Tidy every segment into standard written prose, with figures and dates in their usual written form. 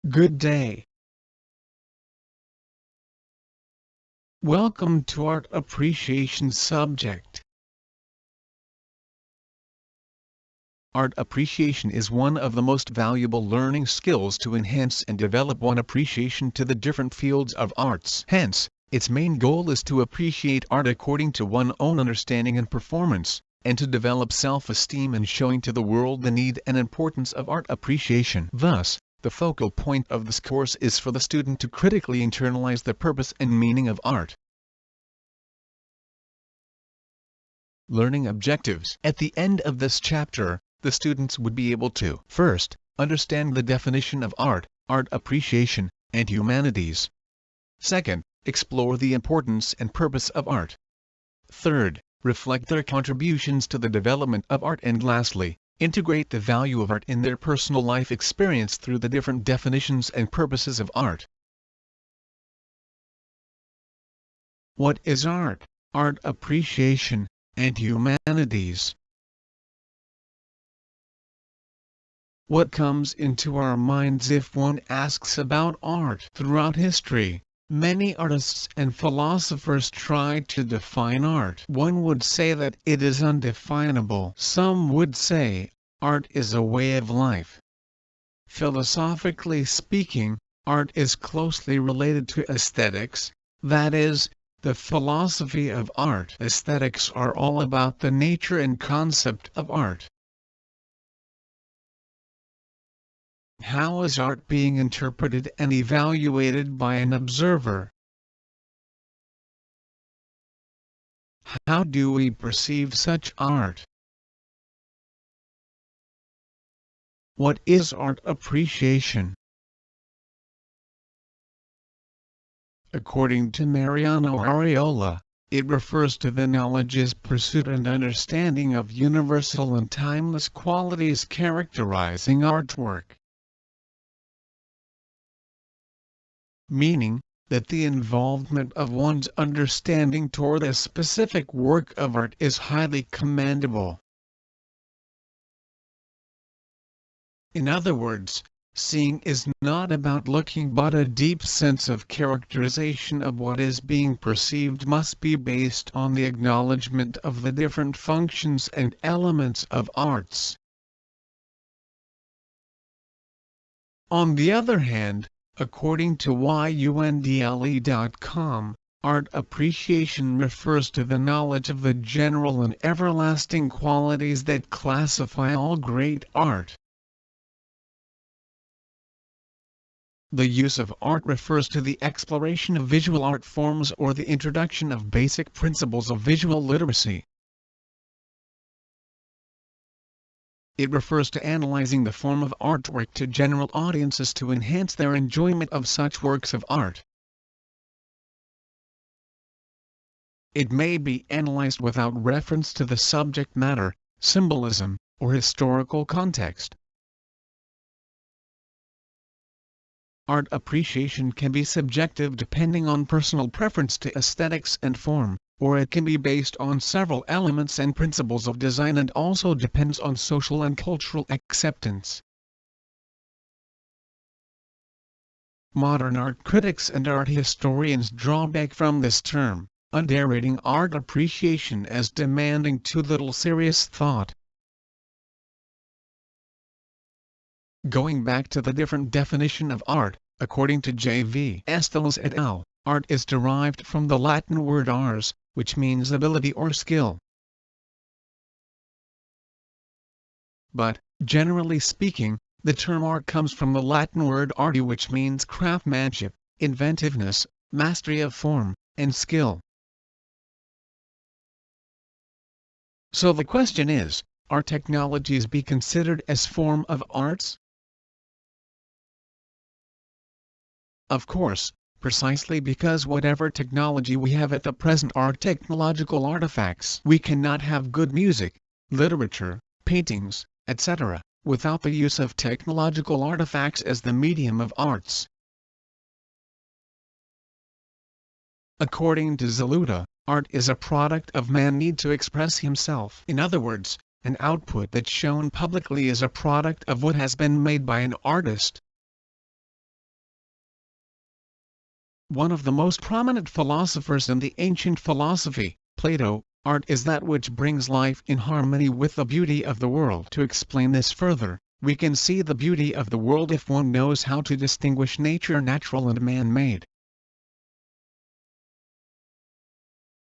Good day. Welcome to Art Appreciation subject. Art appreciation is one of the most valuable learning skills to enhance and develop one's appreciation to the different fields of arts. Hence, its main goal is to appreciate art according to one's own understanding and performance, and to develop self-esteem and showing to the world the need and importance of art appreciation. Thus, the focal point of this course is for the student to critically internalize the purpose and meaning of art. Learning objectives. At the end of this chapter, the students would be able to, first, understand the definition of art, art appreciation, and humanities. Second, explore the importance and purpose of art. Third, reflect their contributions to the development of art, and lastly, integrate the value of art in their personal life experience through the different definitions and purposes of art. What is art, art appreciation, and humanities? What comes into our minds if one asks about art? Throughout history, many artists and philosophers tried to define art. One would say that it is undefinable. Some would say, art is a way of life. Philosophically speaking, art is closely related to aesthetics, that is, the philosophy of art. Aesthetics are all about the nature and concept of art. How is art being interpreted and evaluated by an observer? How do we perceive such art? What is art appreciation? According to Mariano Areola, it refers to the knowledge's pursuit and understanding of universal and timeless qualities characterizing artwork. Meaning, that the involvement of one's understanding toward a specific work of art is highly commendable. In other words, seeing is not about looking, but a deep sense of characterization of what is being perceived must be based on the acknowledgement of the different functions and elements of arts. On the other hand, according to yundle.com, art appreciation refers to the knowledge of the general and everlasting qualities that classify all great art. The use of art refers to the exploration of visual art forms or the introduction of basic principles of visual literacy. It refers to analyzing the form of artwork to general audiences to enhance their enjoyment of such works of art. It may be analyzed without reference to the subject matter, symbolism, or historical context. Art appreciation can be subjective depending on personal preference to aesthetics and form, or it can be based on several elements and principles of design and also depends on social and cultural acceptance. Modern art critics and art historians draw back from this term, underrating art appreciation as demanding too little serious thought. Going back to the different definition of art, according to J.V. Esteles et al., art is derived from the Latin word ars, which means ability or skill. But, generally speaking, the term art comes from the Latin word arti, which means craftsmanship, inventiveness, mastery of form, and skill. So the question is, are technologies be considered as form of arts? Of course, precisely because whatever technology we have at the present are technological artifacts. We cannot have good music, literature, paintings, etc., without the use of technological artifacts as the medium of arts. According to Zaluta, art is a product of man's need to express himself. In other words, an output that's shown publicly is a product of what has been made by an artist. one of the most prominent philosophers in the ancient philosophy, Plato, art is that which brings life in harmony with the beauty of the world. To explain this further, we can see the beauty of the world if one knows how to distinguish nature natural and man-made.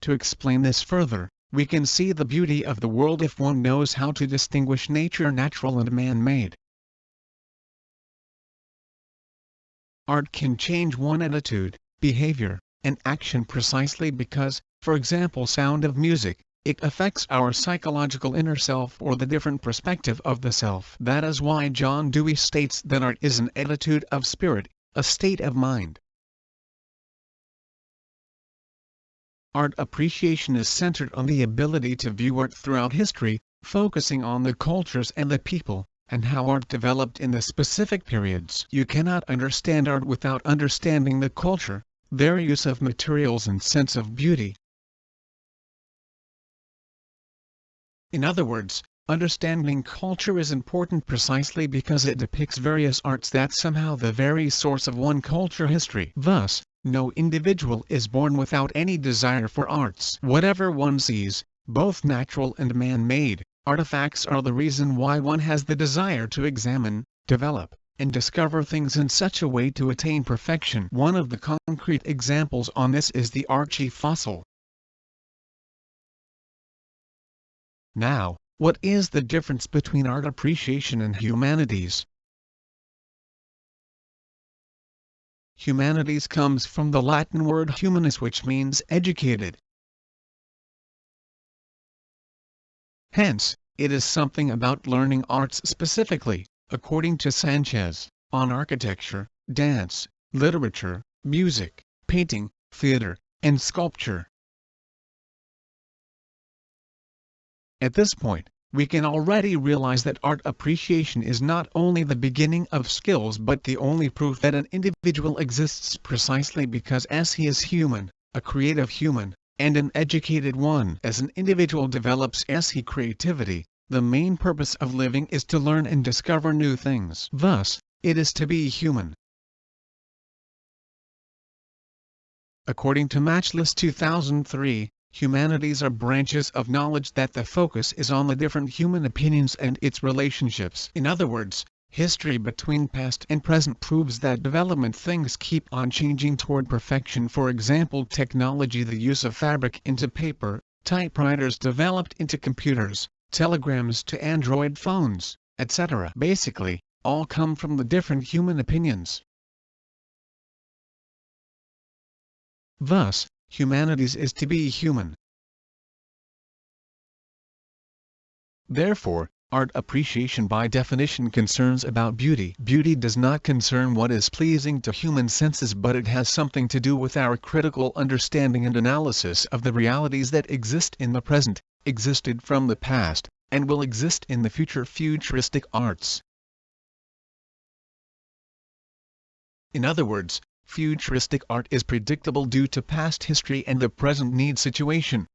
To explain this further, we can see the beauty of the world if one knows how to distinguish nature natural and man-made. Art can change one attitude, behavior, and action precisely because, for example, sound of music, it affects our psychological inner self or the different perspective of the self. That is why John Dewey states that art is an attitude of spirit, a state of mind. Art appreciation is centered on the ability to view art throughout history, focusing on the cultures and the people, and how art developed in the specific periods. You cannot understand art without understanding the culture, their use of materials and sense of beauty. In other words, understanding culture is important precisely because it depicts various arts that somehow the very source of one culture history. Thus, no individual is born without any desire for arts. Whatever one sees, both natural and man-made, artifacts are the reason why one has the desire to examine, develop, and discover things in such a way to attain perfection. One of the concrete examples on this is the Archie fossil. Now, what is the difference between art appreciation and humanities? Humanities comes from the Latin word humanus, which means educated. Hence, it is something about learning arts specifically, according to Sanchez, on architecture, dance, literature, music, painting, theater, and sculpture. At this point, we can already realize that art appreciation is not only the beginning of skills but the only proof that an individual exists precisely because as he is human, a creative human, and an educated one. As an individual develops as he creativity, the main purpose of living is to learn and discover new things. Thus, it is to be human. According to Matchless 2003, humanities are branches of knowledge that the focus is on the different human opinions and its relationships. In other words, history between past and present proves that development things keep on changing toward perfection. For example, technology, the use of fabric into paper, typewriters developed into computers, telegrams to Android phones, etc. Basically, all come from the different human opinions. Thus, humanities is to be human. Therefore, art appreciation by definition concerns about beauty. Beauty does not concern what is pleasing to human senses, but it has something to do with our critical understanding and analysis of the realities that exist in the present, existed from the past, and will exist in the future. Futuristic arts. In other words, futuristic art is predictable due to past history and the present need situation.